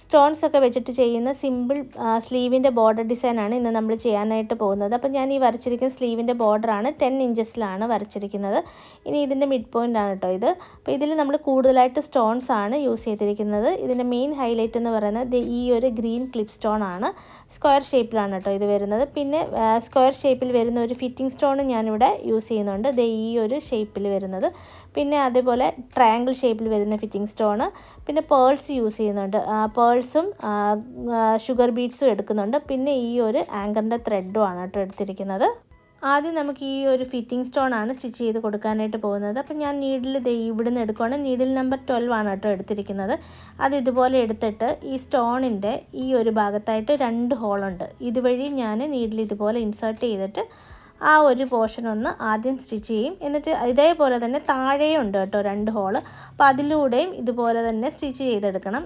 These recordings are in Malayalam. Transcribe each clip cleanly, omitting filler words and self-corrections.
സ്റ്റോൺസ് ഒക്കെ വെച്ചിട്ട് ചെയ്യുന്ന സിമ്പിൾ സ്ലീവിൻ്റെ ബോർഡർ ഡിസൈനാണ് ഇന്ന് നമ്മൾ ചെയ്യാനായിട്ട് പോകുന്നത്. അപ്പോൾ ഞാൻ ഈ വരച്ചിരിക്കുന്ന സ്ലീവിൻ്റെ ബോർഡറാണ് 10 ഇഞ്ചസിലാണ് വരച്ചിരിക്കുന്നത്. ഇനി ഇതിൻ്റെ മിഡ് പോയിൻ്റ് ആണ് കേട്ടോ ഇത്. അപ്പോൾ ഇതിൽ നമ്മൾ കൂടുതലായിട്ട് സ്റ്റോൺസ് ആണ് യൂസ് ചെയ്തിരിക്കുന്നത്. ഇതിൻ്റെ മെയിൻ ഹൈലൈറ്റ് എന്ന് പറയുന്നത് ഈ ഒരു ഗ്രീൻ ക്ലിപ്പ് സ്റ്റോൺ ആണ്. സ്ക്വയർ ഷേപ്പിലാണ് കേട്ടോ ഇത് വരുന്നത്. പിന്നെ സ്ക്വയർ ഷേപ്പിൽ വരുന്ന ഒരു ഫിറ്റിംഗ് സ്റ്റോൺ ഞാനിവിടെ യൂസ് ചെയ്യുന്നുണ്ട്. ഈ ഒരു ഷേപ്പിൽ വരുന്നത്. പിന്നെ അതേപോലെ ട്രയാങ്കിൾ ഷേപ്പിൽ വരുന്ന ഫിറ്റിംഗ് സ്റ്റോൺ. പിന്നെ പേൾസ് യൂസ് ചെയ്യുന്നുണ്ട്. പേൾസും ഷുഗർ ബീഡ്സും എടുക്കുന്നുണ്ട്. പിന്നെ ഈ ഒരു ആങ്കറിൻ്റെ ത്രെഡും ആണ് കേട്ടോ എടുത്തിരിക്കുന്നത്. ആദ്യം നമുക്ക് ഈ ഒരു ഫിറ്റിംഗ് സ്റ്റോൺ ആണ് സ്റ്റിച്ച് ചെയ്ത് കൊടുക്കാനായിട്ട് പോകുന്നത്. അപ്പം ഞാൻ നീഡിൽ ഇവിടുന്ന് എടുക്കുകയാണ്. നീഡിൽ നമ്പർ 12 ആണ് കേട്ടോ എടുത്തിരിക്കുന്നത്. അത് ഇതുപോലെ എടുത്തിട്ട് ഈ സ്റ്റോണിൻ്റെ ഈ ഒരു ഭാഗത്തായിട്ട് 2 ഹോളുണ്ട്. ഇതുവഴി ഞാൻ നീഡിൽ ഇതുപോലെ ഇൻസേർട്ട് ചെയ്തിട്ട് ആ ഒരു പോർഷൻ ഒന്ന് ആദ്യം സ്റ്റിച്ച് ചെയ്യും. എന്നിട്ട് ഇതേപോലെ തന്നെ താഴെയുണ്ട് കേട്ടോ 2 ഹോള്. അപ്പോൾ അതിലൂടെയും ഇതുപോലെ തന്നെ സ്റ്റിച്ച് ചെയ്തെടുക്കണം.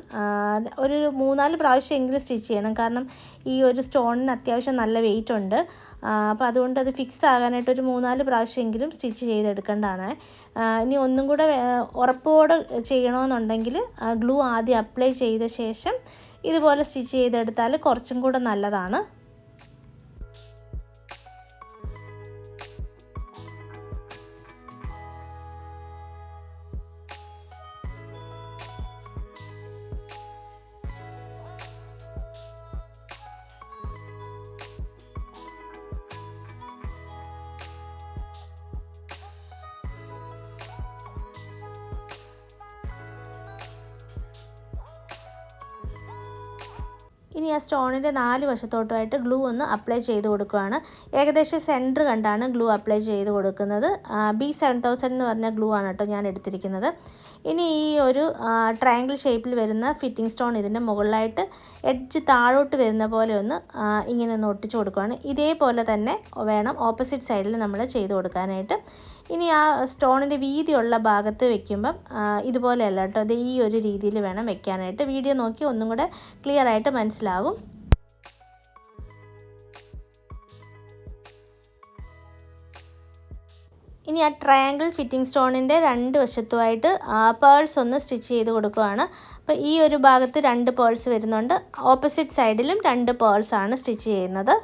ഒരു 3-4 പ്രാവശ്യമെങ്കിലും സ്റ്റിച്ച് ചെയ്യണം. കാരണം ഈ ഒരു സ്റ്റോണിന് അത്യാവശ്യം നല്ല വെയിറ്റ് ഉണ്ട്. അപ്പോൾ അതുകൊണ്ട് അത് ഫിക്സ് ആകാനായിട്ട് ഒരു 3-4 പ്രാവശ്യമെങ്കിലും സ്റ്റിച്ച് ചെയ്തെടുക്കേണ്ടതാണ്. ഇനി ഒന്നും കൂടെ ഉറപ്പോടെ ചെയ്യണമെന്നുണ്ടെങ്കിൽ ഗ്ലൂ ആദ്യം അപ്ലൈ ചെയ്ത ശേഷം ഇതുപോലെ സ്റ്റിച്ച് ചെയ്തെടുത്താൽ കുറച്ചും കൂടെ നല്ലതാണ്. ഇനി ആ സ്റ്റോണിൻ്റെ 4 വശത്തോട്ടുമായിട്ട് ഗ്ലൂ ഒന്ന് അപ്ലൈ ചെയ്ത് കൊടുക്കുകയാണ്. ഏകദേശം സെൻറ്റർ കണ്ടാണ് ഗ്ലൂ അപ്ലൈ ചെയ്ത് കൊടുക്കുന്നത്. B7000 എന്ന് പറഞ്ഞ ഗ്ലൂ ആണ് കേട്ടോ ഞാൻ എടുത്തിരിക്കുന്നത്. ഇനി ഈ ഒരു ട്രയാങ്കിൾ ഷേപ്പിൽ വരുന്ന ഫിറ്റിംഗ് സ്റ്റോൺ ഇതിൻ്റെ മുകളിലായിട്ട് എഡ്ജ് താഴോട്ട് വരുന്ന പോലെ ഒന്ന് ഇങ്ങനെ ഒന്ന് ഒട്ടിച്ച് കൊടുക്കുകയാണ്. ഇതേപോലെ തന്നെ വേണം ഓപ്പോസിറ്റ് സൈഡിൽ നമ്മൾ ചെയ്ത് കൊടുക്കാനായിട്ട്. ഇനി ആ സ്റ്റോണിൻ്റെ വീതിയുള്ള ഭാഗത്ത് വെക്കുമ്പം ഇതുപോലെയല്ല കേട്ടോ, അത് ഈ ഒരു രീതിയിൽ വേണം വെക്കാനായിട്ട്. വീഡിയോ നോക്കി ഒന്നും കൂടെ ക്ലിയർ ആയിട്ട് മനസ്സിലാകും. ഇനി ആ ട്രയാങ്കിൾ ഫിറ്റിംഗ് സ്റ്റോണിൻ്റെ 2 വശത്തുമായിട്ട് പേൾസ് ഒന്ന് സ്റ്റിച്ച് ചെയ്ത് കൊടുക്കുകയാണ്. അപ്പോൾ ഈ ഒരു ഭാഗത്ത് 2 പേൾസ് വരുന്നുണ്ട്. ഓപ്പോസിറ്റ് സൈഡിലും 2 പേൾസ് ആണ് സ്റ്റിച്ച് ചെയ്യുന്നത്.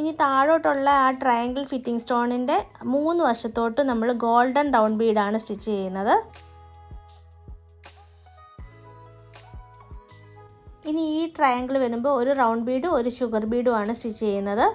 ഇനി താഴോട്ടുള്ള ആ ട്രയാങ്കിൾ ഫിറ്റിംഗ് സ്റ്റോണിൻ്റെ 3 വശത്തോട്ട് നമ്മൾ ഗോൾഡൻ ഡൗൺ ബീഡാണ് സ്റ്റിച്ച് ചെയ്യുന്നത്. ഇനി ഈ ട്രയാങ്കിൾ വരുമ്പോൾ ഒരു റൗണ്ട് ബീഡും ഒരു ഷുഗർ ബീഡും ആണ് സ്റ്റിച്ച് ചെയ്യുന്നത്.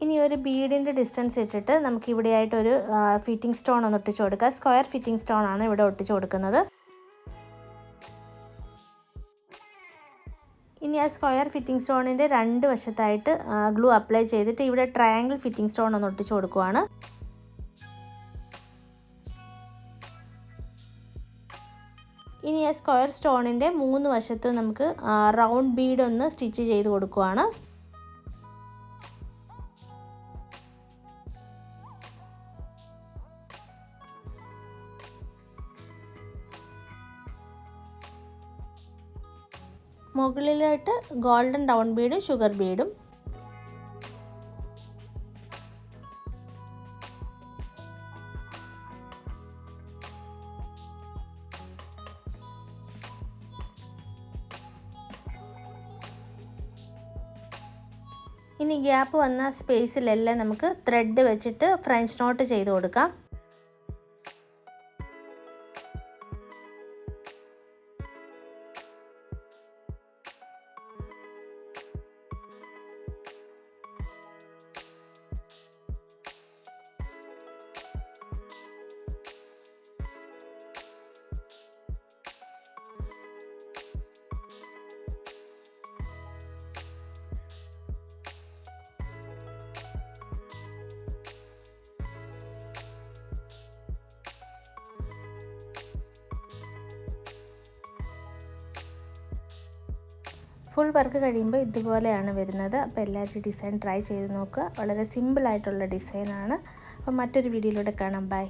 ഇനി ഒരു ബീഡിൻ്റെ ഡിസ്റ്റൻസ് ഇട്ടിട്ട് നമുക്ക് ഇവിടെയായിട്ടൊരു ഫിറ്റിംഗ് സ്റ്റോൺ ഒന്ന് ഒട്ടിച്ച് കൊടുക്കുക. സ്ക്വയർ ഫിറ്റിംഗ് സ്റ്റോൺ ആണ് ഇവിടെ ഒട്ടിച്ച് കൊടുക്കുന്നത്. ഇനി ആ സ്ക്വയർ ഫിറ്റിംഗ് സ്റ്റോണിൻ്റെ 2 വശത്തായിട്ട് ഗ്ലൂ അപ്ലൈ ചെയ്തിട്ട് ഇവിടെ ട്രയാങ്കിൾ ഫിറ്റിംഗ് സ്റ്റോൺ ഒന്ന് ഒട്ടിച്ച് കൊടുക്കുകയാണ്. ഇനി ആ സ്ക്വയർ സ്റ്റോണിൻ്റെ 3 വശത്തും നമുക്ക് റൗണ്ട് ബീഡ് ഒന്ന് സ്റ്റിച്ച് ചെയ്ത് കൊടുക്കുകയാണ്. മുകളിലായിട്ട് ഗോൾഡൻ ഡൗൺ ബീഡും ഷുഗർ ബീഡും. ഇനി ഗ്യാപ്പ് വന്ന സ്പേസിലെല്ലാം നമുക്ക് ത്രെഡ് വെച്ചിട്ട് ഫ്രഞ്ച് നോട്ട് ചെയ്ത് കൊടുക്കാം. ഫുൾ വർക്ക് കഴിയുമ്പോൾ ഇതുപോലെയാണ് വരുന്നത്. അപ്പോൾ എല്ലാവരും ഡിസൈൻ ട്രൈ ചെയ്ത് നോക്കുക. വളരെ സിമ്പിളായിട്ടുള്ള ഡിസൈനാണ്. അപ്പോൾ മറ്റൊരു വീഡിയോയിലൂടെ കാണാം. ബൈ.